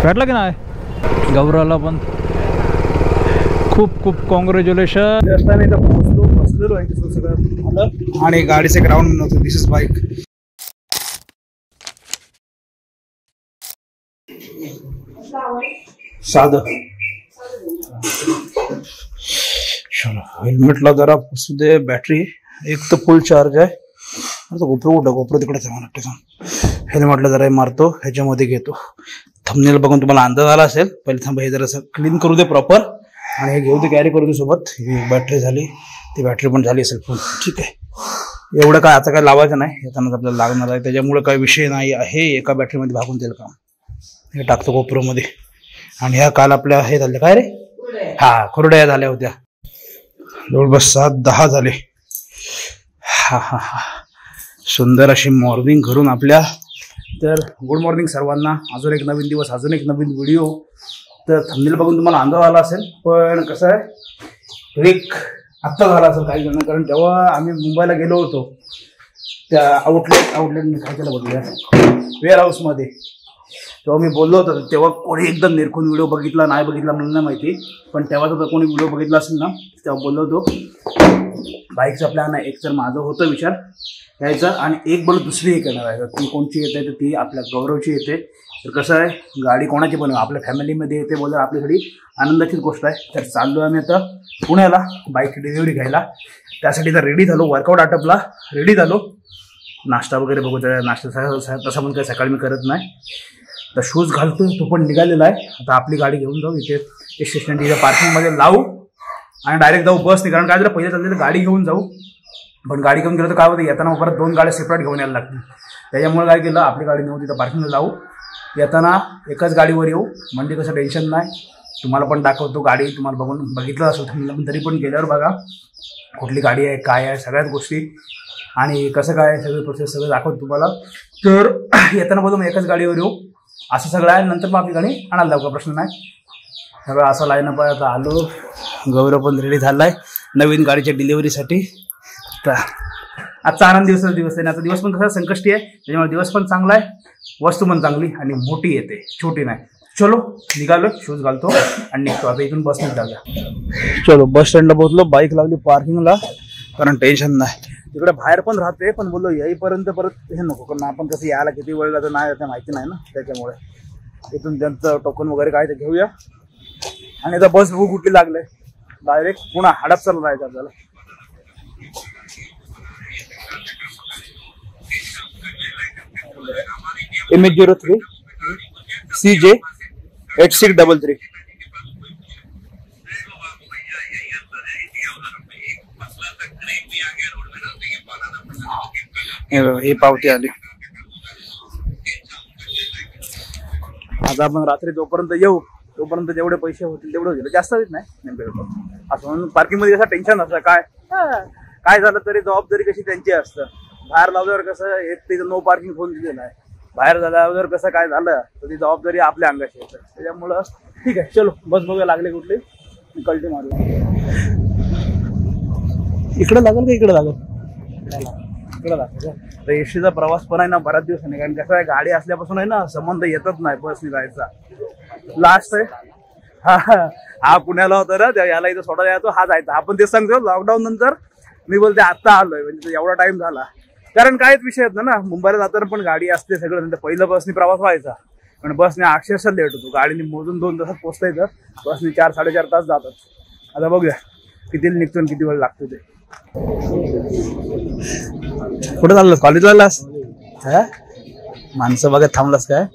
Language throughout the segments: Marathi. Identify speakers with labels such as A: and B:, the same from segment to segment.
A: भेटला की नाही गौरवला पण खूप खूप कॉंग्रॅच्युलेशन.
B: रस्त्याने इथं पोहोचलो, बसलेलो आहे सगळं आलं आणि गाडीचे ग्राउंड नव्हतं. दिस इज बाईक. साधं हेल्मेटला जरा पुसू दे. बॅटरी एक तर फुल चार्ज आहे. गोप्रो कुठं? गोप्रो तिकडेच आहे मला. हेल्मेटला जरा मारतो, ह्याच्यामध्ये घेतो. थंबनेल बघून तुम्हाला अंदाज आला असेल. पहिले थांबा, हे जरा क्लीन करू दे प्रॉपर आणि हे घेऊ दे, कॅरी करू दे सोबत. ही बॅटरी झाली, ती बॅटरी पण झाली असेल फुल. ठीक आहे, एवढं काय आता काय लावायचं नाही, येतानाच आपल्याला लागणार आहे. त्याच्यामुळे काही विषय नाही आहे. एका बॅटरीमध्ये भागून जाईल काम. हे टाकतो गोप्रोमध्ये. आणि ह्या काल आपल्या हे झाले काय रे, हा खुरड्या झाल्या होत्या जवळपास 7-10 झाले. हा हा हा, सुंदर अशी मॉर्निंग करून आपल्या. तर गुड मॉर्निंग सर्वांना. अजून एक नवीन दिवस, अजून एक नवीन व्हिडिओ. तर थंबनेल बघून तुम्हाला अंदाज आला असेल, पण कसं आहे ब्रेक आत्ता झाला असेल काही जण, कारण तेव्हा आम्ही मुंबईला गेलो होतो त्या आउटलेट काय त्याला बोलूया, वेअर हाऊसमध्ये. तेव्हा मी बोललो होतो, तेव्हा कोणी एकदम निरखून व्हिडिओ बघितला नाही बघितला मला नाही माहिती, पण तेव्हा जर कोणी व्हिडिओ बघितला असेल ना, तेव्हा बोललो होतो बाईकचा प्लॅन आहे. एक तर माझं होतं विचार यायचा आणि एक बोल दुसरी एक येणार आहे. ती कोणची येते तर ती आपल्या गौरवची येते. तर कसं आहे, गाडी कोणाची पण आपल्या फॅमिलीमध्ये येते बोलतात, आपल्यासाठी आनंदाचीच गोष्ट आहे. तर चाललो आम्ही आता पुण्याला बाईकची डिलिव्हरी घ्यायला. त्यासाठी तर रेडी झालो, वर्कआउट आटपला, रेडी झालो. नाश्ता वगैरे बघू, त्या नाश्ता तसा पण काही सकाळी मी करत नाही. तर शूज घालतो, तो पण निघालेला आहे. आता आपली गाडी घेऊन जाऊ, इथे स्टेशन तिथे पार्किंगमध्ये लावू आणि डायरेक्ट जाऊ बसने. कारण काय झालं, पहिले चाललेलं गाडी घेऊन जाऊ, पण गाडी घेऊन गेलं तर काय होतं, येताना परत 2 गाड्या सेपरेट घेऊन यायला लागतील. त्याच्यामुळे काय केलं, आपली गाडी नेऊन तिथं पार्किंगला लावू, येताना एकाच गाडीवर येऊ. म्हणजे कसं टेन्शन नाही. तुम्हाला पण दाखवतो गाडी, तुम्हाला बघितलं असेल पण तरी पण गेल्यावर बघा कुठली गाडी आहे, काय आहे, सगळ्याच गोष्टी आणि कसं काय सगळं प्रोसेस सगळं दाखवतो तुम्हाला. तर येताना बोलतो मग एकाच गाडीवर येऊ, असं सगळं आहे. नंतर मग आपली गाडी आणायला लावू, का प्रश्न नाही. सगळं असं लाईन पण. आता आलो, गौरव पण रेडी झाला आहे नवीन गाडीच्या डिलिव्हरीसाठी. तर आजचा आनंद दिवस आहे. आता दिवस पण कसा संकष्टी आहे, त्याच्यामुळे दिवस पण चांगला आहे, वस्तू पण चांगली आणि मोठी येते, छोटी नाही. चलो निघालो, शूज घालतो आणि निघतो. आता इथून बसने जाऊया. चलो बस स्टँडला पोहोचलो, बाईक लावली पार्किंगला, कारण टेन्शन नाही. तिकडे बाहेर पण राहते, पण बोललो येईपर्यंत परत हे नको, कारण आपण कसं यायला किती वेळ लागतो नाही आता माहिती नाही ना. त्याच्यामुळे इथून त्यांचं टोकन वगैरे काय ते घेऊया आणि आता बस बघू कुठली लागले. डायरेक्ट पुन्हा हडपसरला जायचं आपल्याला. MH03 CJ 8633. ही पावती आली. आता आपण रात्री जोपर्यंत येऊ तोपर्यंत जेवढे पैसे होतील तेवढे होतील, जास्त होत नाही नेमकं. असं म्हणून पार्किंग मध्ये कसं टेन्शन असतं, काय झालं तरी जबाबदारी कशी त्यांची असतं. बाहेर लावल्यावर कसं एक तिथं नो पार्किंग फोन दिलेला आहे, बाहेर झाल्यावर कसं काय झालं तर ती जबाबदारी आपल्या अंगाशी येतं. त्याच्यामुळं ठीक आहे, चलो बस बघूया लागले कुठली, कल्टी मारू. इकडं लागेल का इकडं लागेल, इकडं लागेल. तर एसटीचा प्रवास पण आहे ना बऱ्याच दिवसांनी, कारण कसं आहे गाडी असल्यापासून आहे ना संबंध येतच नाही बसने जायचा. लास्ट आहे हा पुण्याला होता ना, याला इथं सोडायला येतो, हा जायचा. आपण तेच सांगतो लॉकडाऊन नंतर मी बोलते आत्ता आलोय, म्हणजे एवढा टाइम झाला. कारण काहीच विषय येत ना, मुंबईला जाताना पण गाडी असते सगळं. नंतर पहिलं बसने प्रवास व्हायचा, पण बसने अक्षरशः लेट होतो. गाडीने मोजून 2 तासात पोहोचता येतं, बसने 4-4.5 तास जातात. आता बघूया किती निघतो आणि किती वेळ लागतो ते. कुठे चाललास, कॉलेजला चाललास? माणसं बघत थांबलास काय?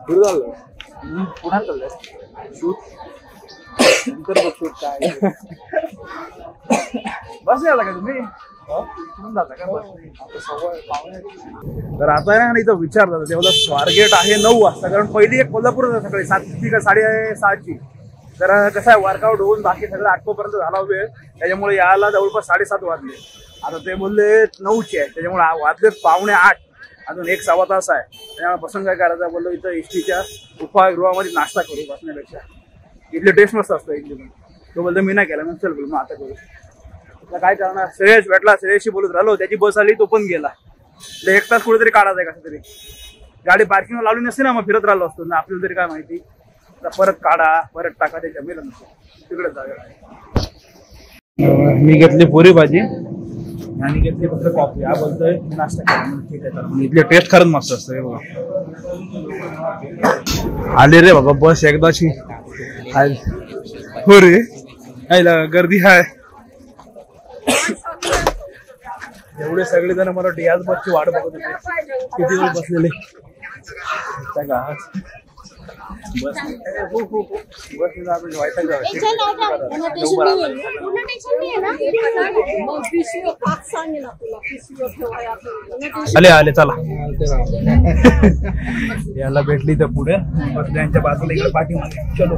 B: कुठे चाललं? पुण्यात चाललंय शूट. काय बस यायला का तुम्ही? तर आता आहे ना इथं विचारलं तेवढं स्वारगेट आहे 9 वाजता, कारण पहिली एक कोल्हापूर सकाळी 7 का 6:30ची. तर कसं आहे वर्कआउट होऊन बाकी सगळं आटोपर्यंत झाला वेळ, त्याच्यामुळे यायला जवळपास 7:30 वाजले. आता ते बोलले 9ची आहे, त्याच्यामुळे वाजलेत 7:45. अजून 1-1.25 तास आहे. त्यामुळे बसून काय करायचं बोललो, इथं एसटीच्या उपाहारगृहामध्ये नाश्ता करू बसण्यापेक्षा. इथली टेस्ट मस्त असतं इथली पण. तो बोलतो मी नाही केला, मग चल बोल मग आता करू. काय करणार, श्रेयस भेटला, श्रेयसशी बोलत राहिलो, त्याची बस आली, तो पण गेला. 1 तास कुठेतरी काढायचा आहे कसं तरी. गाडी पार्किंगला लावली नसते ना, मग फिरत राहिलो असतो ना, आपल्याला तरी काय माहिती. आता परत काढा, परत टाका, ते जमेल नको, तिकडे जाऊया. मी घेतली पुरी भाजी आणि घेतली फक्त कॉफी. हा बोलतोय नाश्ता करा. ठीक आहे, तर इथले टेस्ट खरंच मस्त असतं. हे बघा, आले रे बाबा बस एकदाची. हो रे, गर्दी आहे. एवढे सगळे जण मला वाटतं याच बसची वाट बघत होते, किती वेळ बसलेले. बस आले आले, चला. याला भेटली तर पुढे बस स्टँडच्या बाजूला इकडे पाठीमागे. चलो,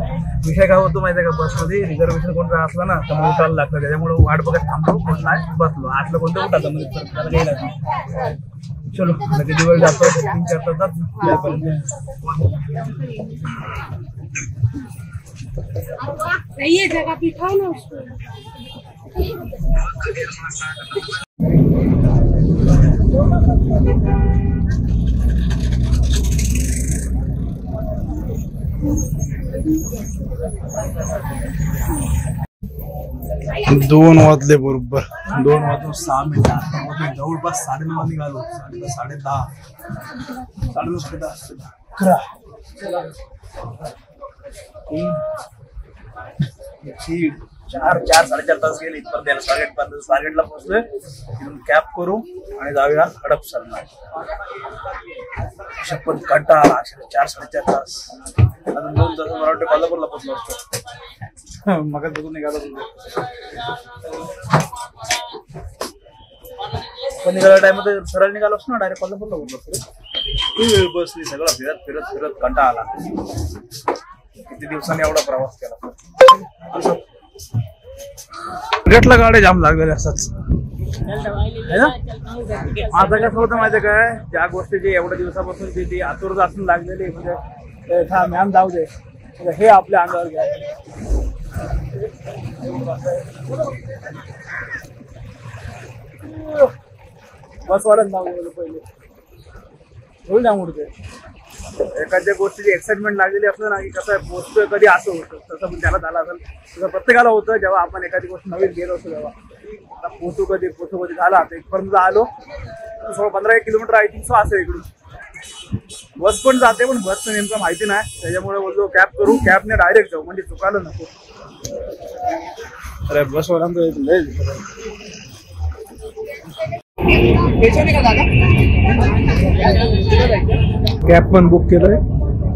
B: विषय काय होतो माहिती आहे का, बसमध्ये रिझर्वेशन कोणता असला ना तर मग उठायला लागतं, त्याच्यामुळे वाट बघत थांबलो, कोण नाही बसलो. आतलं कोणतं उठायचं म्हणजे त्याला काही लागलं. चलो, किती वेळ जातो, 3-4 तास
C: ये जगह बिठाओ ना उसको.
B: दोन वाजले बरोबर. 2 वाजून 6 मिनिटं. जवळपास 9:30 निघालो. 10:30 11 4-4.5 तास गेले इथपर्यंत. याला स्वारगेटला पोहोचलोय. तिथून कॅब करू आणि जाऊया हडपसरला. शपथ कंटाळा. 4-4.5 तास. अजून 2 तास मला वाटतं कोल्हापूरला पोहोचलो असतो. मग बघून निघालो. पण निघाल्या टाइममध्ये सरळ निघालो असतो ना, डायरेक्ट कोल्हापूरला पोहोचलो असतो. बसली सगळं फिरत फिरत फिरत कंटाळा आला. किती दिवसांनी एवढा प्रवास केला. रेटला गाड्या जाम लागलेल्या असतात. माझं कसं होतं माहिती काय, ज्या गोष्टीची एवढ्या दिवसापासून ती आतुरता असून लागलेली, म्हणजे मॅम जाऊ दे, हे आपल्या अंगावर घ्या. बसवायलाच नाव गेलं पहिले. होईल ना मुडते. एखाद्या गोष्टीची एक्साइटमेंट लागलेली असलं ना की कसं पोचतोय कधी असं होतं, तसं पण त्याला झालं असेल. तसं प्रत्येकाला होतं जेव्हा आपण एखादी गोष्ट नवीन गेलो असतो तेव्हा. आता पोचू कधी झाला. आता इथपर्यंत आलो. 15 किलोमीटर आय थिंक असेल इकडून. बस पण जाते, पण बसचं नेमकं माहिती नाही, त्याच्यामुळे बोलतो कॅब करू. कॅबने डायरेक्ट जाऊ म्हणजे चुकायला नको. अरे बसवाल्यांचं कॅब पण बुक केलंय.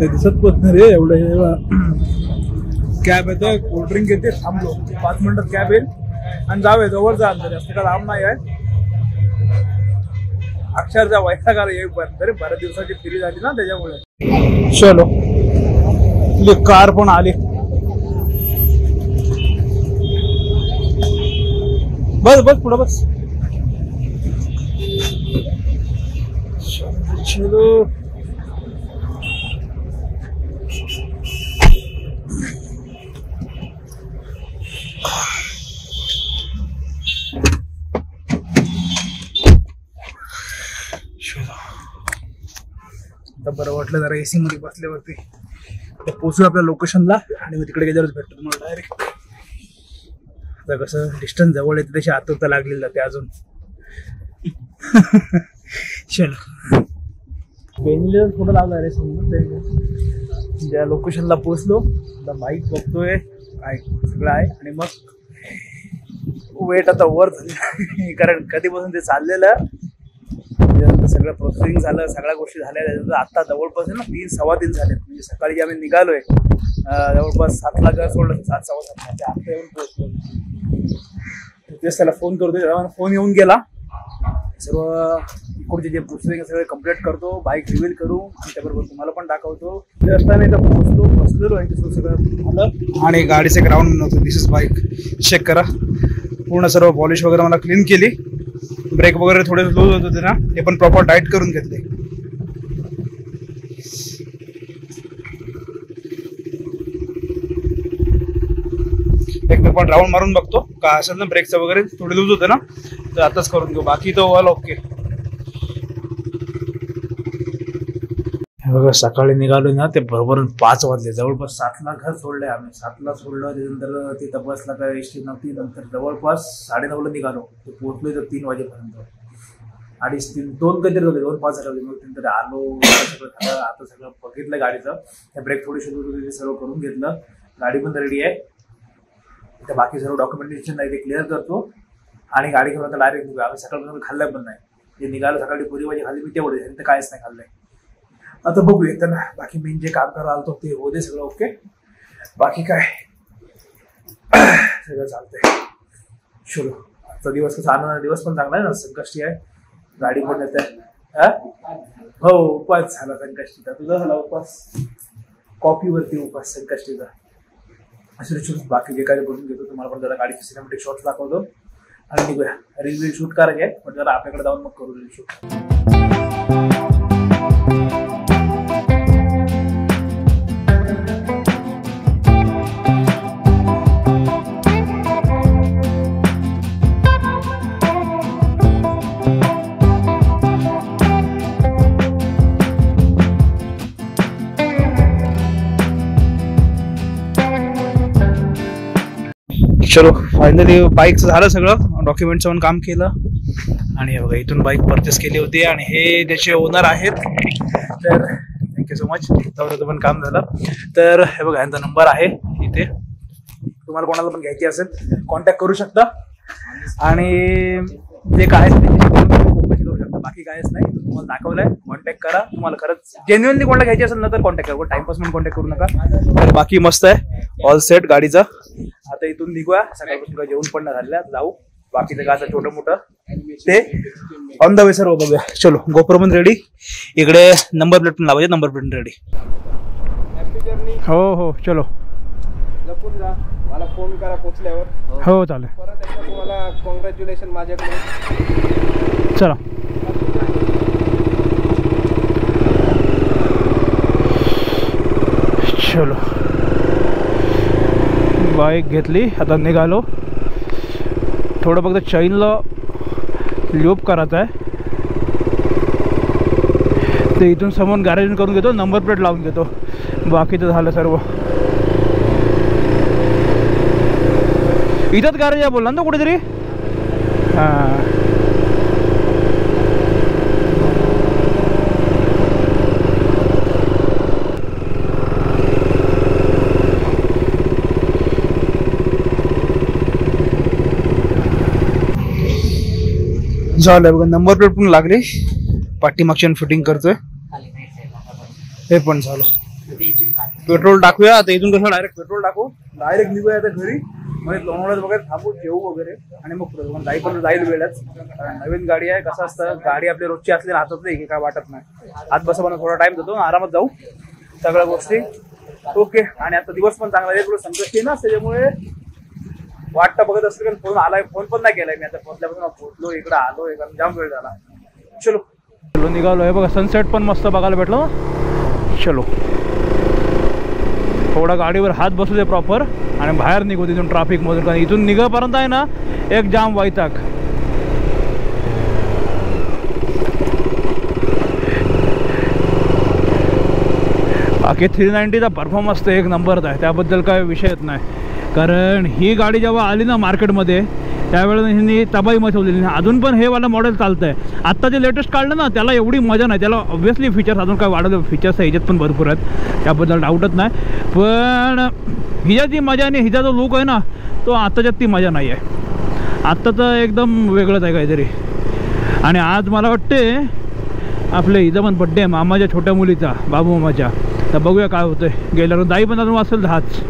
B: ते दिसत पण नाही रे एवढं. कॅब येते, कोल्ड्रिंक येते, थांबलो 5 मिनिटात कॅब येईल आणि जाऊया. जवळ जा, जास्त काय लांब नाही आहे. अक्षरशः वैताग आला येईपर्यंत. तरी बऱ्याच दिवसाची फिरी झाली ना त्याच्यामुळे. चलो, कार पण आली. बस बस पुढं बस. चलो, आता बरं वाटलं जरा एसी मध्ये बसल्यावरती. पोचू आपल्या लोकेशनला आणि मग तिकडे गेल्यावरच भेटतो तुम्हाला डायरेक्ट. आता कसं डिस्टन्स जवळ येते तशी आतुरता लागलेली जाते अजून. चलो, पेनला थोडं लावलं रे समोर. ज्या लोकेशनला पोचलो आता बाईक बघतोय काय सगळं आहे आणि मग वेट आता वर झाली. कारण कधीपासून ते चाललेलं, त्याच्यानंतर सगळं प्रोसेसिंग झालं, सगळ्या गोष्टी झाल्या. त्याच्यानंतर आता जवळपास ना 3-3:15 झाले. म्हणजे सकाळी आम्ही निघालोय जवळपास 7ला घर सोडलं, 7-7:15 आता येऊन पोहोचलो. तेच त्याला फोन करतोय, तेव्हा फोन येऊन गेला. सर्व इकडचे जे प्रोसेसिंग सगळे कम्प्लीट करतो, बाईक रिव्हील करू आणि त्याबरोबर तुम्हाला पण दाखवतो. रस्त्याने इथं पोहोचलो, बसलेलो आहे. सगळं झालं आणि गाडीचं ग्राउंड नव्हतं. दिस इज बाईक. चेक करा, पूर्ण सर्व पॉलिश वगैरे मला क्लीन केली. ब्रेक वगैरे थोडे लूज होत होते ना, ते पण प्रॉपर टाईट करून घेतले. एक मी पण राऊंड मारून बघतो का असेल ना ब्रेकचं वगैरे थोडे लूज होते ना, तर आताच करून घेऊ. बाकी तो ऑल ओके. बघा सकाळी निघालो ना ते बरोबर 5 वाजले. जवळपास 7ला घर सोडलंय आम्ही. 7ला सोडलं, त्यानंतर तिथं बसला काय एसटी नव्हती. नंतर जवळपास 9:30ला निघालो. ते पोहोचलो तर 3 वाजेपर्यंत. 2:30 काहीतरी झाले, 2:05 झाले. मग नंतर आलो, सगळं झालं. आता सगळं बघितलं गाडीचं, त्या ब्रेक थोडीशी होती, सर्व करून घेतलं. गाडी पण रेडी आहे. तर बाकी सर्व डॉक्युमेंटेशन आहे ते क्लिअर करतो आणि गाडी घेऊन आता डायरेक्ट निघू. आम्ही सकाळपासून खाल्लं पण नाही. जे निघालं सकाळी पुरी भाजी खाल्ली मी तेवढे, तर काहीच नाही खाल्लंय. आता बघू येतं ना, बाकी मेन जे काम करायला आलतो ते होते सगळं ओके. बाकी काय सगळं चालतंय. चलो आजचा दिवस कसा आनंद दिवस पण चांगला आहे ना, संकष्टी आहे, गाडी पण येत आहे. हो उपास झाला संकष्टीचा. तुझा झाला उपास? कॉफीवरती उपास संकष्टीचा. असे बाकी जे काही बोलून घेतो तुम्हाला पण जरा गाडीचे सिनेमॅटिक शॉट्स दाखवतो आणि निघूया. रील शूट करायचे आहे पण जरा आपल्याकडे जाऊन मग करू रील शूट. चलो फायनली बाईकचं झालं सगळं, डॉक्युमेंटचं पण काम केलं आणि हे बघा इथून बाईक परचेस केली होती आणि हे त्याचे ओनर आहेत. तर थँक्यू सो मच, तेवढं पण काम झालं. तर हे बघा यांचा नंबर आहे इथे, तुम्हाला कोणाला पण घ्यायची असेल कॉन्टॅक्ट करू शकता आणि जे काय करू शकता. बाकी काहीच नाही, तुम्हाला दाखवलंय, कॉन्टॅक्ट करा. तुम्हाला खरंच जेन्युअनली कोणाला घ्यायची असेल ना तर कॉन्टॅक्ट करा, टाइमपास म्हणून कॉन्टॅक्ट करू नका. तर बाकी मस्त आहे, ऑल सेट गाडीचा. आता इथून निघूया, सकाळपासून काय जेवण पण नाही झालं, जाऊ. बाकीचं काय असं छोटं मोठं ते ऑन द वे सर्व बघूया. चलो गोप्रो पण रेडी, इकडे नंबर प्लेट पण लावायचे, नंबर प्लेट रेडी.
A: हो हो चलो
D: जपून जा, मला फोन करा पोचल्यावर.
A: हो चालेल,
D: परत एकदा तुम्हाला कॉंग्रॅच्युलेशन माझ्याकडे.
A: चला. चलो बाईक घेतली, आता निघालो. थोडं फक्त चैनला लूप करायचं आहे, ते इथून समोर गॅरेज करून घेतो, नंबर प्लेट लावून घेतो. बाकीचं झालं सर्व. इथंच गॅरेज आहे बोलला ना कुठेतरी. हां
B: झालं बघा, नंबर प्लेट पण लागली, पाठीमागच्या फिटिंग करतोय, हे पण झालं. पेट्रोल टाकूया आता. इथून कसं डायरेक्ट पेट्रोल टाकू, डायरेक्ट निघूया आता घरी. म्हणजे लोणावळ्यात वगैरे थांबू, जेवू वगैरे आणि मग पुढे जाई पण जाईल वेळच. नवीन गाडी आहे, कसं असतं गाडी आपली रोजची असली ना हातात नाही की काय वाटत नाही. आत बसा मला थोडा टाइम देतो, आरामात जाऊ सगळ्या गोष्टी ओके. आणि आता दिवस पण चांगला आहे, थोडं संकष्टी ना त्याच्यामुळे वाटतं बघत असतं कारण फोन आलाय, फोन पण नाही केलाय मी. आता पोहोचल्यापासून पोहोचलो, इकडे आलो, जाम वेळ झाला. चलो
A: चलो निघालो आहे बघा, सनसेट पण मस्त बघायला भेटलं. चलो थोडा गाडीवर हात बसू दे प्रॉपर आणि बाहेर निघू तिथून ट्रॅफिकमधून, कारण इथून निघापर्यंत आहे ना एक जाम वैताग. बाकी 390चा परफॉर्मन्स तर एक नंबरचा आहे, त्याबद्दल काय विषयच नाही. कारण ही गाडी जेव्हा आली ना मार्केटमध्ये त्यावेळेला ह्यांनी तबाई मचवलेली. अजून पण हे वाला मॉडेल चालतं आहे. आत्ता जे लेटेस्ट काढलं ना त्याला एवढी मजा नाही, त्याला ऑब्व्हियसली फीचर्स अजून काय वाढवलं, फीचर्स ह्याच्यात पण भरपूर आहेत, त्याबद्दल डाऊटच नाही. पण हिच्यात जी मजा आणि हिचा जो लुक आहे ना तो आत्ताच्यात ती मजा नाही आहे. आत्ताचं एकदम वेगळंच आहे काहीतरी. आणि आज मला वाटते आपल्या हिचा पण बड्डे आहे, मामाच्या छोट्या मुलीचा, बाबू मामाच्या. तर बघूया काय होतं आहे. गेल्यावर दाई पण अजून वाचेल 10च,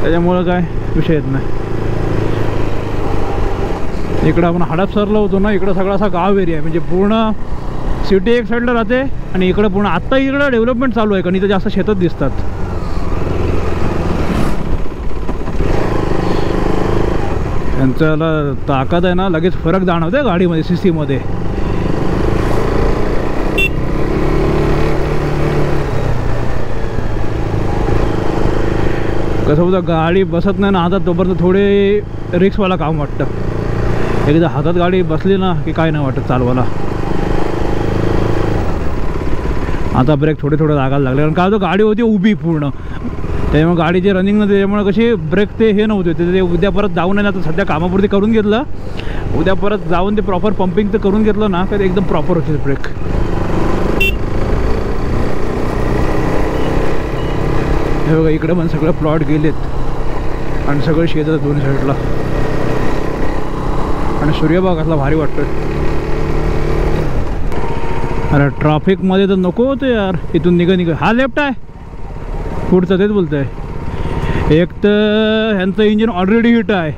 A: त्याच्यामुळं काय विषयच नाही. इकडं आपण हडपसरला होतो ना, इकडं सगळा असा गाव एरिया आहे, म्हणजे पूर्ण सिटी एक साईडला राहते आणि इकडं पूर्ण आत्ता इकडं डेव्हलपमेंट चालू आहे, कारण इथं जास्त शेतात दिसतात. त्यांच्याला ताकद आहे ना, लगेच फरक जाणवते गाडीमध्ये, सीसीमध्ये. कसं होतं गाडी बसत नाही ना हातात तोपर्यंत थोडे रिक्सवाला काम वाटतं. एकदा हातात गाडी बसली ना की काय नाही वाटत चालवायला. आता ब्रेक थोडे थोडे लागायला लागले, कारण का तो गाडी होती उभी पूर्ण, त्यामुळे गाडीची रनिंग नव्हती, त्यामुळे कशी ब्रेक ते हे नव्हते ते उद्या परत जाऊन आहे ना, आता सध्या कामापुरती करून घेतलं, उद्या परत जाऊन ते प्रॉपर पंपिंग तर करून घेतलं ना तर एकदम प्रॉपर होते ब्रेक. हे बघा इकडे पण सगळं प्लॉट गेलेत आणि सगळं शेत आहे दोन्ही साईडला, आणि सूर्यबागातला भारी वाटतोय. अरे ट्रॅफिकमध्ये तर नको होतं यार, इथून निघा. हा लेफ्ट आहे पुढचं, तेच बोलतोय. एक तर ह्यांचं इंजिन ऑलरेडी हिट आहे,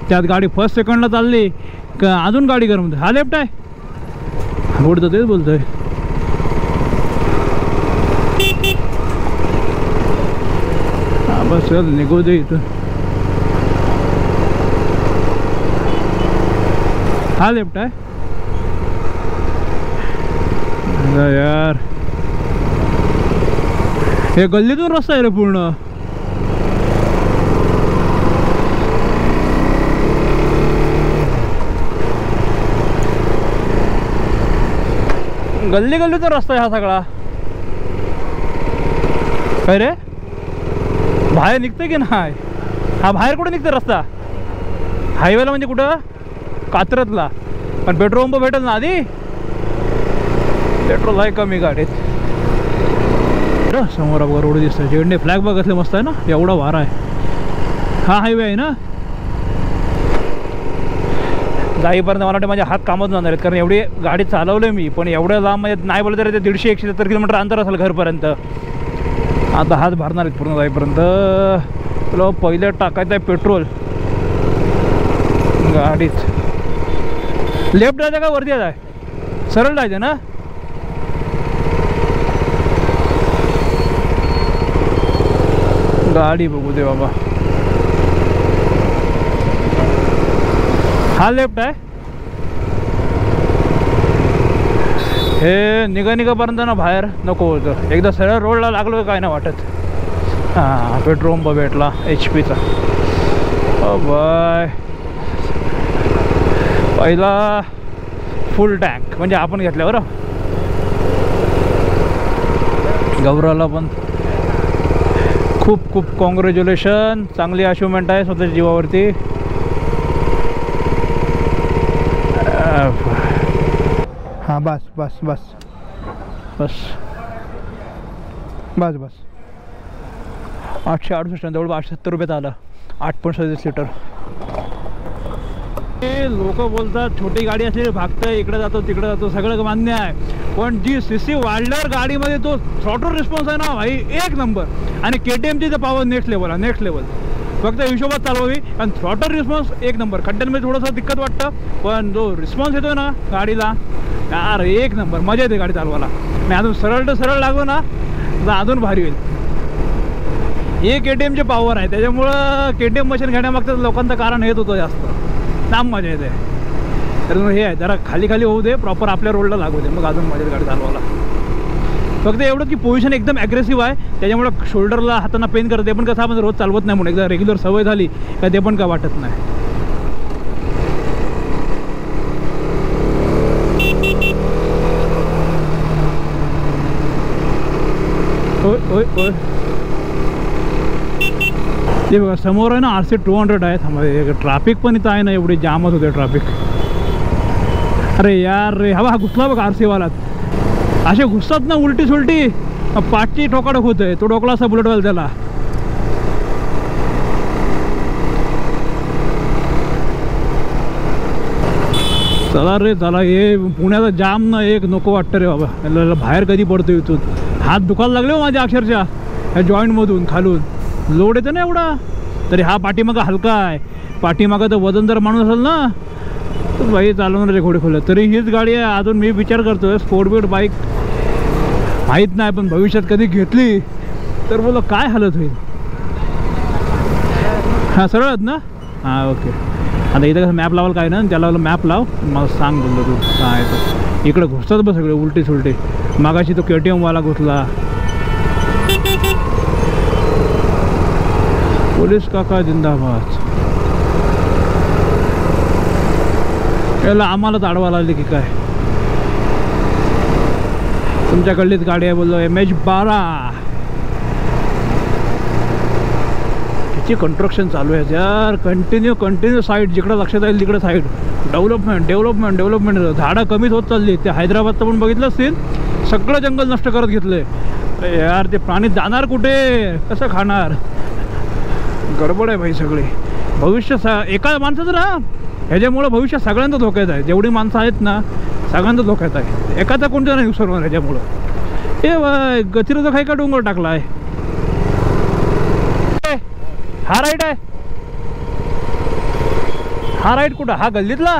A: त्यात गाडी फर्स्ट सेकंडला चालली का अजून गाडी गरम. हा लेफ्ट आहे पुढचं, तेच बोलतोय. हा बस चल निघू दे इथं. हा लेफ्ट आहे यार, हे गल्लीतून रस्ता आहे रे पूर्ण. गल्ली गल्लीचा रस्ता आहे हा सगळा. काय रे बाहेर निघतोय की नाही? हा बाहेर कुठे निघतोय रस्ता? हायवेला म्हणजे कुठं? कात्रजला. पण पेट्रोल पंप भेटेल ना आधी? पेट्रोल आहे कमी गाडीत. समोर बघा रोड दिसतोय, झेंडे फ्लॅग बघितले मस्त आहे ना, एवढा वारा आहे. हा हायवे आहे ना, जाईपर्यंत मला वाटतं माझे हात कामच जाणार आहेत, कारण एवढी गाडी चालवली मी, पण एवढ्या लांब म्हणजे नाही बोललं तरी ते 150-170 किलोमीटर अंतर असेल घरपर्यंत. आता हात भरणार आहेत पूर्ण जाईपर्यंत. तुला पहिले टाकायचं आहे पेट्रोल गाडीत. लेफ्ट जायचं का वरती जायचं आहे? सरळ जायचं ना? गाडी बघू दे बाबा. हा लेफ्ट आहे. हे निघापर्यंत ना बाहेर नको होतं, एकदा सरळ रोडला लागलो काय नाही वाटत. हां पेट्रोल पंप भेटला HP चा. बाय पहिला फुल टँक म्हणजे आपण घेतल्यावर. गौरवला पण खूप खूप कॉंग्रॅच्युलेशन, चांगली अचिव्हमेंट आहे स्वतःच्या जीवावरती. हां बस बस बस बस बस बस. 868 जवळ 870 रुपयात आलं. 8.37 लिटर. लोक बोलतात छोटी गाडी असली भागतं, इकडे जातो तिकडे जातो, सगळं मान्य आहे, पण जी CC वाढल्यावर गाडीमध्ये तो थ्रॉटल रिस्पॉन्स आहे ना भाई एक नंबर. आणि KTMची तर पॉवर नेक्स्ट लेवल आहे, नेक्स्ट लेवल. फक्त हिशोबात चालवावी आणि थ्रॉटल रिस्पॉन्स एक नंबर. खड्ड्यांमध्ये थोडंसं दिक्कत वाटतं, पण जो रिस्पॉन्स येतो ना गाडीला यार एक नंबर. मजा येते गाडी चालवायला. आणि अजून सरळ तर सरळ लागलो ना तर अजून भारी होईल. हे KTMचे पॉवर आहे, त्याच्यामुळं KTM मशीन घेण्यामागचं लोकांचं कारण हेच होतं जास्त. जाम मजा येते. तर हे आहे जरा खाली खाली होऊ दे, प्रॉपर आपल्या रोडला लागू दे, मग अजून मजा गाडी चालवायला. फक्त एवढं की पोझिशन एकदम ॲग्रेसिव्ह आहे, त्याच्यामुळं शोल्डरला हातांना पेन करते. ते पण कसं आपण रोज चालवत नाही म्हणून एकदा रेग्युलर सवय झाली का ते पण काय वाटत नाही. ओय ओय ओय ते बघा समोर आहे ना RC 200 आहे. थांबा ट्रॅफिक पण इथं आहे ना, एवढी जामच होते ट्रॅफिक. अरे यार रे हवा हा घुसला बघा RC वालात. असे घुसतात ना उलटी सुलटी, पाठची ठोकाडक होतंय. तो डोकला असा बुलेटवाला त्याला. चला रे चला, हे पुण्याचा जाम ना एक नको वाटतं रे बाबा. बाहेर कधी पडतो इथून. हात दुखायला लागले हो माझ्या अक्षरशः ह्या जॉईंटमधून खालून. लोड येतं ना एवढा. तरी हा पाठीमागा हलका आहे. पाठीमागा तर वजन जर माणूस असेल ना तर बाई चालवणार रे घोडे खोलत. तरी हीच गाडी आहे. अजून मी विचार करतोय स्पोर्ट बाईक माहीत नाही, पण भविष्यात कधी घेतली तर बोला काय हालत होईल. हां सरळ आहेत ना. हां ओके. आता इथं कसं मॅप लावाल काय ना, त्याला मॅप लाव मला सांग बोललो तू काय तर. इकडं घुसतात बघ सगळे उलटी सुलटी. मागाशी तो KTM वाला घुसला. पोलीस काका जिंदाबाद. याला आम्हालाच अडवा लागली की काय. तुमच्याकडलीच गाडी आहे बोललो MH12. त्याची कंस्ट्रक्शन चालू आहे यार. कंटिन्यू साईड जिकडं लक्षात येईल तिकडे साईड. डेव्हलपमेंट. झाडं कमीच होत चालली. ते हैदराबादचं पण बघितलं असतील, सगळं जंगल नष्ट करत घेतलंय. अरे यार ते प्राणी जाणार कुठे, कसं खाणार. गडबड आहे भाई सगळी. भविष्य एका माणसाचं ना ह्याच्यामुळं भविष्य सगळ्यांचा धोक्यात आहे. जेवढी माणसं आहेत ना सगळ्यांचा धोक्यात आहे. एकाचा कोणत्या नाही विसरणार ह्याच्यामुळं. ए बाय गतिरोधक आहे का डोंगर टाकला आहे. हा राईट आहे. हा राईट कुठं, हा गल्लीतला.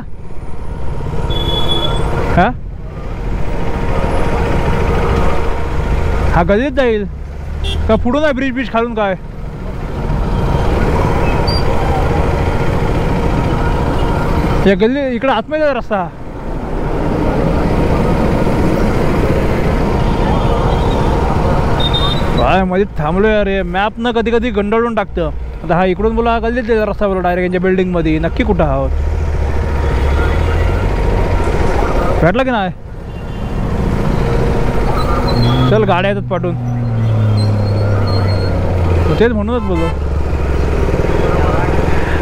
A: हा गल्लीत जाईल का पुढून आहे ब्रिज खालून काय. या गल्ली इकडे आतमध्ये रस्ता. काय मध्ये थांबलोय अरे. मॅप न कधी कधी गंडाळून टाकतं. आता हा इकडून बोला गल्लीत रस्ता बोला डायरेक्ट यांच्या बिल्डिंग मध्ये. नक्की कुठं आहोत, भेटला की नाही. चल गाड्या येतात पाठवून. तेच म्हणूनच बोललो.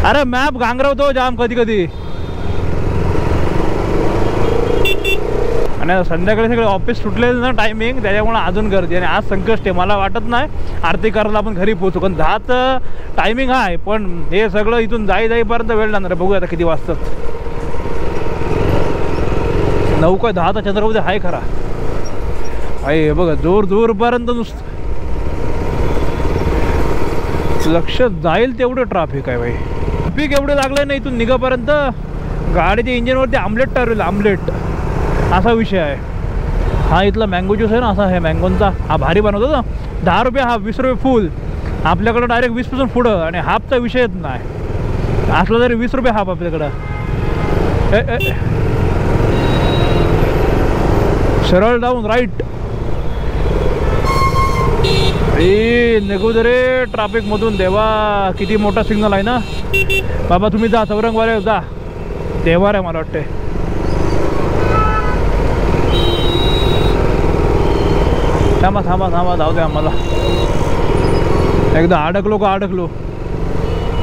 A: अरे मॅप गांगरवतो जाम कधी कधी. आणि संध्याकाळी सगळे ऑफिस सुटलेलं ना टायमिंग, त्याच्यामुळे अजून गर्दी. आणि आज संकष्ट आहे. मला वाटत नाही आरती करायला आपण घरी पोहोचू, कारण 10चं टायमिंग आहे. पण हे सगळं इथून जाईपर्यंत वेळ लागणार आहे. बघूया आता किती वाजतात. 9 का 10चा चंद्रपुर आहे खरा. आहे बघा जोरपर्यंत नुसतं लक्ष जाईल तेवढं ट्रॅफिक आहे भाई. ट्रॅफिक एवढं लागलं नाही इथून निघापर्यंत. गाडीच्या इंजिनवरती आमलेट टारलेलं आमलेट असा विषय आहे. हा इथला मँगो ज्यूस आहे ना, असा आहे मँगोंचा. हा भारी बनवतो ना. 10 रुपये हाफ, 20 रुपये फुल. आपल्याकडं डायरेक्ट 20पासून पुढं. आणि हाफचा विषयच नाही. असला तरी 20 रुपये हाफ आपल्याकडं. सरळ जाऊन राईट. निघू दे रे ट्रॅफिक मधून. देवा किती मोठा सिग्नल आहे ना बाबा. तुम्ही जा चौरंगवाले जा. देवार आहे मला वाटते. थांबा जाऊ दे आम्हाला. एकदा अडकलो.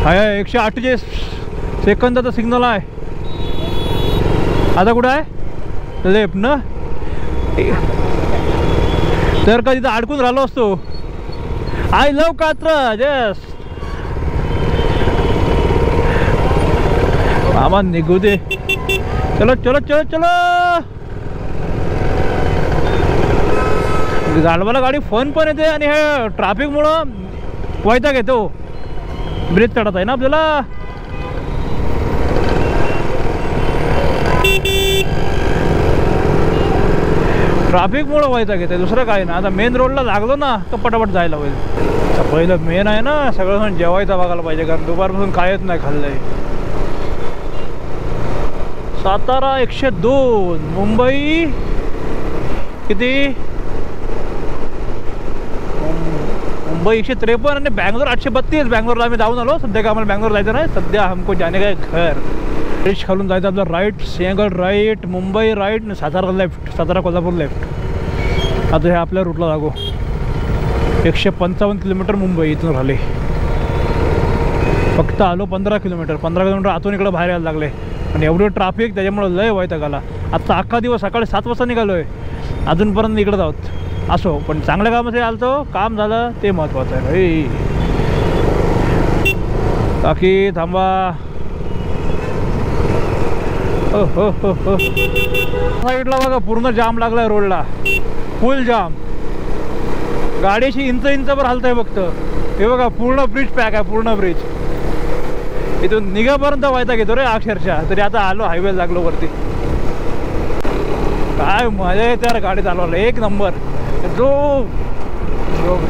A: हाय 148 सेकंदाचा सिग्नल आहे. आता कुठं आहे लेफ्ट ना. तर का तिथं अडकून राहिलो असतो. I love Katraj. यस मामा निघू दे. चलो गाडवाला गाडी फन पण येते. आणि हे ट्रॅफिकमुळं वैताग येतो. ब्रेक चढत आहे ना आपल्याला. ट्रॅफिकमुळं वैताग येते, दुसरं काय ना. आता मेन रोडला लागलो ना तर पटापट जायला होईल. पहिलं मेन आहे ना सगळं जेवायचं बघायला पाहिजे, कारण दुपारपासून कायच नाही खाल्लंय. सातारा 102, मुंबई किती, मुंबई 153 आणि बँगलोर 832. बँगलोरला आम्ही जाऊन आलो. सध्या का आम्हाला बँगलोर जायचं नाही. सध्या हमको जाने का घर. ब्रिज खालून जायचं आपलं right. Sinhagad right, Mumbai right, Satara left, Satara Kolhapur left. आता हे आपल्या रूटला लागू. 155 किलोमीटर मुंबई इथून राहिले. फक्त आलो 15 किलोमीटर आतून इकडं बाहेर यायला लागले. आणि एवढं ट्रॅफिक त्याच्यामुळं लय वैताग आला. आजचा अख्खा दिवस सकाळी 7 वाजता निघालो आहे. अजूनपर्यंत इकडं आहोत. असो पण चांगल्या कामासाठी आलतो. काम झालं ते महत्त्वाचं आहे भाई. बाकी थांबा. हो साईडला बघा पूर्ण जाम लागलाय रोडला. फुल जाम. गाडीची इंचभर हालत आहे फक्त. हे बघा पूर्ण ब्रिज पॅक आहे. पूर्ण ब्रिज इथून निघापर्यंत वैताग येतो रे अक्षरशः. तरी आता आलो हायवे लागलो वरती. काय मजा येते यार गाडी चालवायला. एक नंबर. जो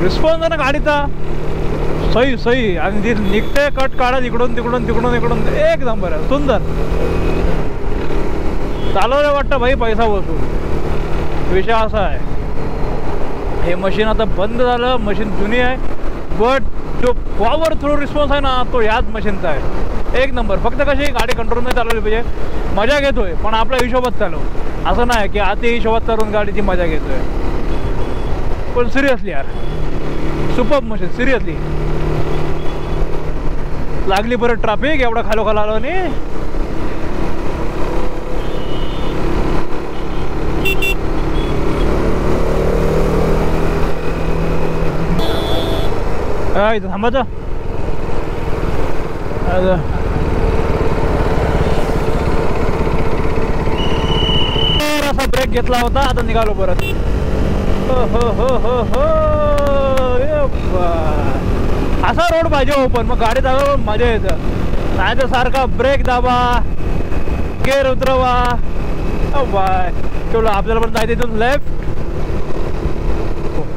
A: रिस्पॉन्स आहे ना गाडीचा सही. आणि जी निघते कट काढत इकडून तिकडून एक नंबर आहे. सुंदर चालवलं वाटतं भाई. पैसा वसूल. विषय असा आहे. हे मशीन आता बंद झालं. मशीन जुनी आहे. बट जो पॉवर थ्रू रिस्पॉन्स आहे ना तो याच मशीनचा आहे. एक नंबर. फक्त कशी गाडी कंट्रोलमध्ये चालवली पाहिजे. मजा घेतोय पण आपल्या हिशोबात चालव. असं नाही की अति हिशोबात चालवून गाडीची मजा घेतोय. पण सिरियसली यार सुपर मशीन सिरियसली लागली बरं ट्रॅफिक एवढा खालोखाल आलो आणि इथं थांबायचं असा ब्रेक घेतला होता आता निघालो परत असा रोड पाहिजे हो पण मग गाडी चालवून मजा येतं नाही तर सारखा ब्रेक दाबा गेअर उतरवा बाय चलो आपल्याला पण जायचं इथून लेफ्ट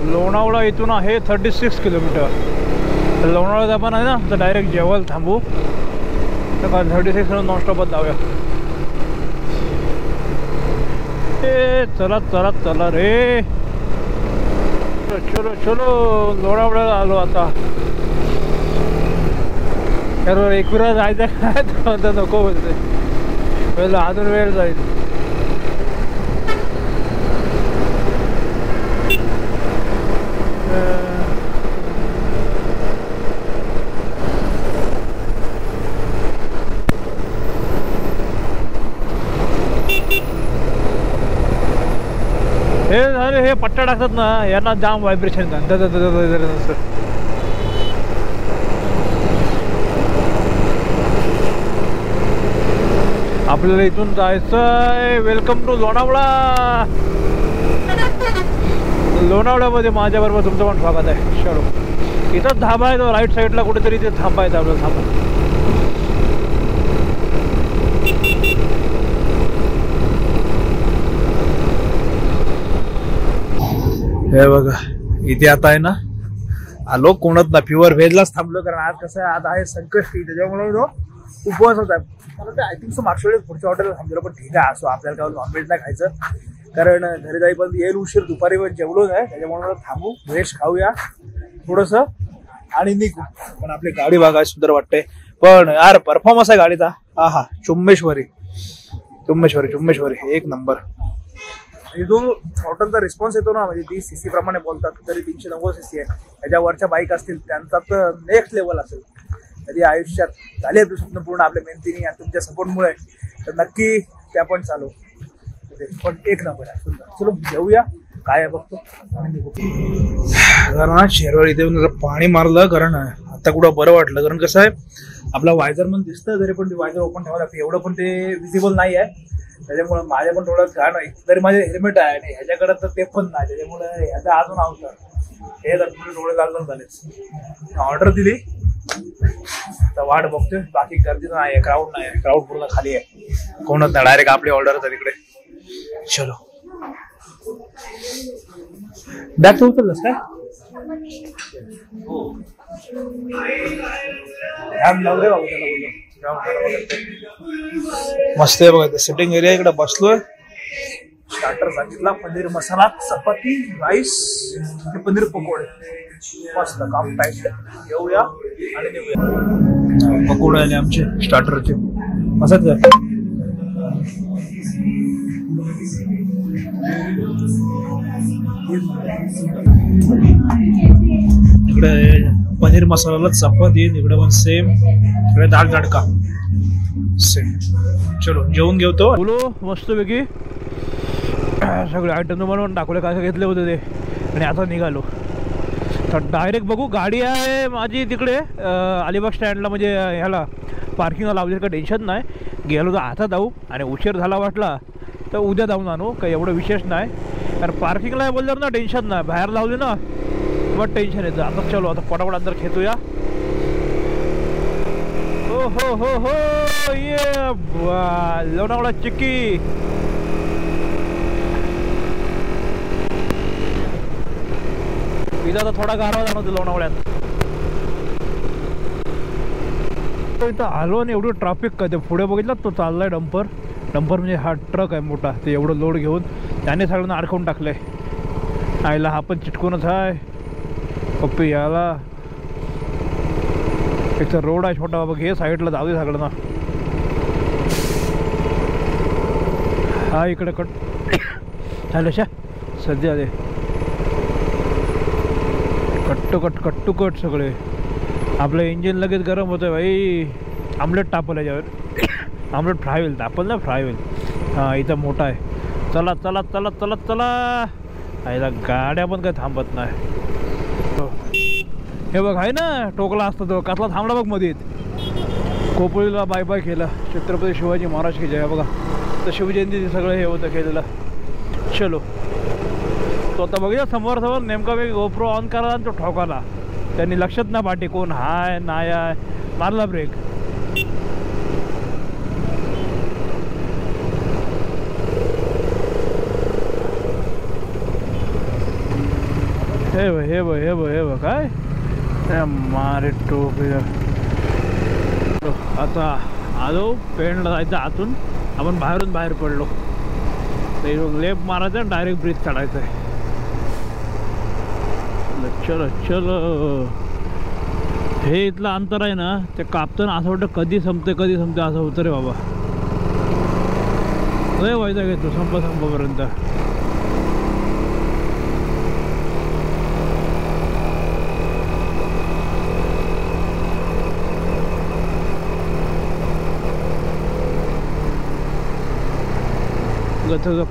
A: लोणावळा इथून आहे 36 किलोमीटर लोणावळ्यात आपण आहे ना तर डायरेक्ट जेवल थांबू तर 36 नॉनस्टॉपच जाऊया ए चला चला चला रे चलो चलो लोणावळ्याला आलो आता तर एक वेळा जायचं काय तर नको बोलते पहिला अजून वेळ जाईल हे झाले हे पट्टा टाकतात ना यांना जाम व्हायब्रेशन आपल्याला इथून जायचंय वेलकम टू लोणावळा लोणावळ्यामध्ये माझ्याबरोबर तुमचं पण स्वागत आहे चलो इथंच धाबा आहे तो राईट साईडला कुठेतरी ते थांबायचं आपल्याला थांबा हे बघा इथे आता आहे ना आलो कोणत ना प्युअर व्हेजलाच थांबलो कारण आज कसं आहे आज आहे संकष्टी त्याच्यामुळे उपवासच आहे मला आय थिंक सो मागच्या वेळेस पुढच्या हॉटेलला थांबलो पण ठीक आहे असो आपल्याला काय नॉनव्हेज नाही खायचं कारण घरी जाई पण येईल उशीर दुपारी पण जेवलो नाही त्याच्यामुळे मला थांबू व्हेज खाऊया थोडस आणि निघू पण आपली गाडी बघा सुंदर वाटते पण यार परफॉर्मन्स आहे गाडीचा हा हा चुम्मेश्वरी चुम्मेश्वरी चुम्मेश्वरी एक नंबर जो हॉटेलचा रिस्पॉन्स येतो ना म्हणजे 30 सीसी प्रमाणे बोलतात तरी 390 सीसी आहे त्याच्या वरच्या बाईक असतील त्यांचा तर नेक्स्ट लेवल असेल तरी आयुष्यात झाले स्वप्न पूर्ण आपल्या मेहनतीने आणि तुमच्या सपोर्टमुळे तर नक्की त्या पण चालू पण एक नंबर आहे सुंदर चलो घेऊया काय आहे बघतो कारण शेरवळ इथे पाणी मारलं कारण आता कुठं बरं वाटलं कारण कसं आहे आपला वायझर पण दिसतं तरी पण ते वायझर ओपन ठेवावं लागतं एवढं पण ते विजिबल नाही आहे त्याच्यामुळे माझ्या पण थोडं घाण आहे तरी माझे हेल्मेट आहे आणि ह्याच्याकडे तर ते पण नाही त्याच्यामुळे ह्याचा अजून अवसर हे तर डोळे लाल झालेच ऑर्डर दिली तर वाट बघतोय बाकी गर्दी नाही क्राऊड नाही क्राऊड पूर्ण खाली आहे कोणच नाही डायरेक्ट आपली ऑर्डर आहे तिकडे चलो बॅग तू उतरलंस काय लावले बाबू त्याला बोललो मस्त आहे बघा सिटिंग एरिया इकडे बसलोय स्टार्टर सांगितला पनीर मसाला चपाती राईस आणि पनीर पकोडे मस्त काम टाईट घेऊया आणि देऊया पकोडे आले आमचे स्टार्टरचे मस्त इकडे पनीर मसाला चपाती इकडे पण सेम इकडे दाल तडका सेम चलो जेवून घेतो बोलो मस्त पैकी सगळे आयटम बनवून टाकले काय घेतले होते ते आणि आता निघालो तर डायरेक्ट बघू गाडी आहे माझी तिकडे अलिबाग स्टँडला म्हणजे ह्याला पार्किंगला लावली का टेन्शन नाही गेलो तर आता जाऊ आणि उशीर झाला वाटला तर उद्या जाऊन आणू काही एवढं विशेष नाही कारण पार्किंगला बोलल्यावर ना टेन्शन नाही बाहेर लावली ना मग टेन्शन येतं आता चलो आता पटापट अंदर खेचूया हो हो हो हो ये लोणावळा चिक्की इथं आता थोडा गारवा जाणवतो लोणावळ्यात इथं आलो आणि एवढं ट्रॅफिक काय ते पुढे बघितलं तो चाललाय डंपर म्हणजे हा ट्रक आहे मोठा ते एवढं लोड घेऊन त्याने सगळ्यांना अडकवून टाकलंय आईला हा पण चिटकूनच आहे पप्पी याला एक तर रोड आहे छोटा बाबा घे साईडला जाऊ दे सगळं ना हा इकडे कट झालं शा सध्या दे कट टू कट सगळे. आपलं इंजिन लगेच गरम होतं भाई. आमलेट टापल याच्यावर. आमलेट फ्राय होईल, तापल ना फ्राय होईल. हां इथं मोठा आहे. चला चला चला चला चला. आईला गाड्या पण काही थांबत नाही. हे बघ आहे ना टोकला असतं तो कसला थांबला बघ मध्ये. कोपळीला बाय बाय केलं. छत्रपती शिवाजी महाराज की जय. बघा तर शिवजयंती सगळं हे होतं केलेलं. चलो तो आता बघितलं समोर नेमका मी गोप्रो ऑन करा आणि तो ठोकाला. त्यांनी लक्षात ना पाठी कोण हाय नाही आहे. मारला ब्रेक. हे काय मारे टोपी. आता आलो पेंडला जायचं आतून. आपण बाहेर पडलो. लेफ्ट मारायचं डायरेक्ट ब्रिज काढायचं आहे. चलो हे इथलं अंतर आहे ना ते कापताना असं वाटतं कधी संपते असं होतं रे बाबा. लय व्हायचा घेतो संपापर्यंत.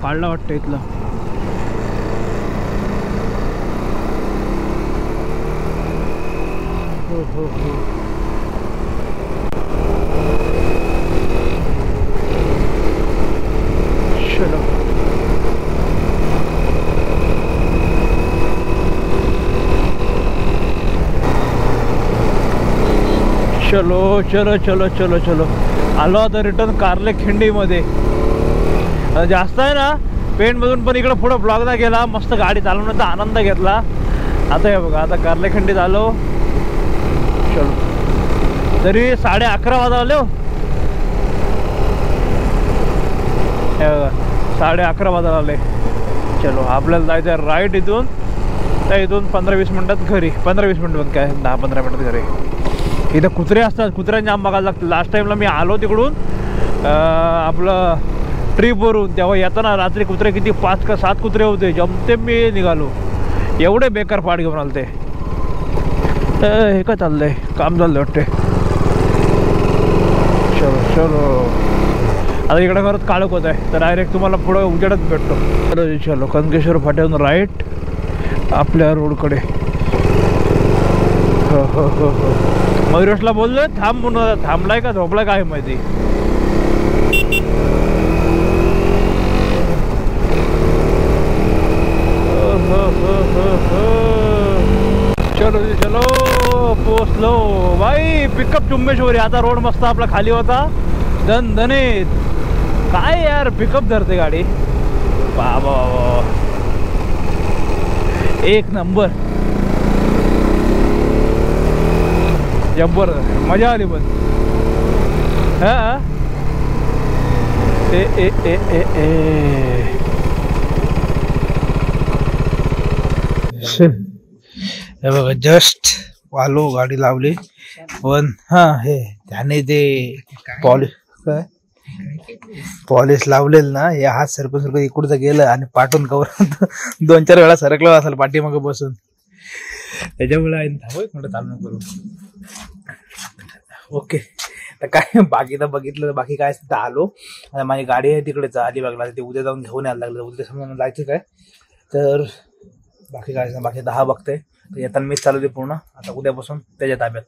A: काढला वाटतं इथला. हो चलो आलो आता रिटर्न कारले खिंडीमध्ये. जास्त आहे ना पेंटमधून पण इकडं पुढं ब्लॉगला गेला. मस्त गाडी चालवण्याचा आनंद घेतला. आता हे बघा आता कारले खिंडीत आलो. चलो तरी 11:30 वाजले हो. हे बघा 11:30 वाजले. चलो आपल्याला जायचं आहे राईट इथून. त्या इथून 15-20 मिनटात घरी. 15-20 मिनट पण काय 10-15 मिनटात घरी. इथं कुत्रे असतात. कुत्र्यांची आंबा बघायला लागतं. लास्ट टाईमला मी आलो तिकडून आपलं ट्रीपवरून तेव्हा येताना रात्री कुत्रे किती 5 का 7 कुत्रे होते. जमते मी निघालो. एवढे बेकार पाठ घेऊन आले ते. हे काय चाललंय काम चाललंय वाटते. चलो आता इकडे करत काळोख होत आहे तर डायरेक्ट तुम्हाला पुढं उजेडच भेटतो. चलो कनकेश्वर फाट्याहून राईट आपल्या रोडकडे. हो मयुरेशला बोललोय थांब म्हणून. थांबलाय का झोपलाय काय माहिती. चलो पोचलो भाई. पिकअप चुंबेश्वरी. आता रोड मस्त आपला खाली होता. दणदणीत. काय यार पिकअप धरते गाडी. बाबा एक नंबर. जब्बर मजा आली पण. हा
B: हे बघा जस्ट आलो गाडी लावली. पण हा हे त्याने ते पॉलिश लावलेलं ना. हे हात सरकून इकडचं गेलं आणि पाठून कवर 2-4 वेळा सरकला असेल पाठीमागे बसून. त्याच्यामुळे म्हटलं चालू करू. ओके तर काय बाकी तर बघितलं. बाकी काय असतं आलो. आता माझी गाडी आहे तिकडेच अलिबागला. ते उद्या जाऊन घेऊन यायला लागलं. उद्या समजा जायचं काय तर बाकी काय बाकी 10 बघते. तर येताना मीच चालू दे पूर्ण. आता उद्यापासून त्याच्या ताब्यात.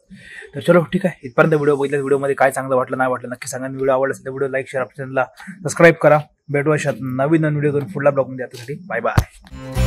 B: तर चलो ठीक आहे. इथपर्यंत व्हिडिओ बघितला. व्हिडिओमध्ये काय चांगलं वाटलं नाही वाटलं नक्की सांगा. व्हिडिओ आवडला असेल तर व्हिडिओ लाईक शेअर चॅनलला सबस्क्राईब करा. भेटूया नवीन व्हिडिओ करून पुढला ब्लॉग मध्ये. यासाठी बाय बाय.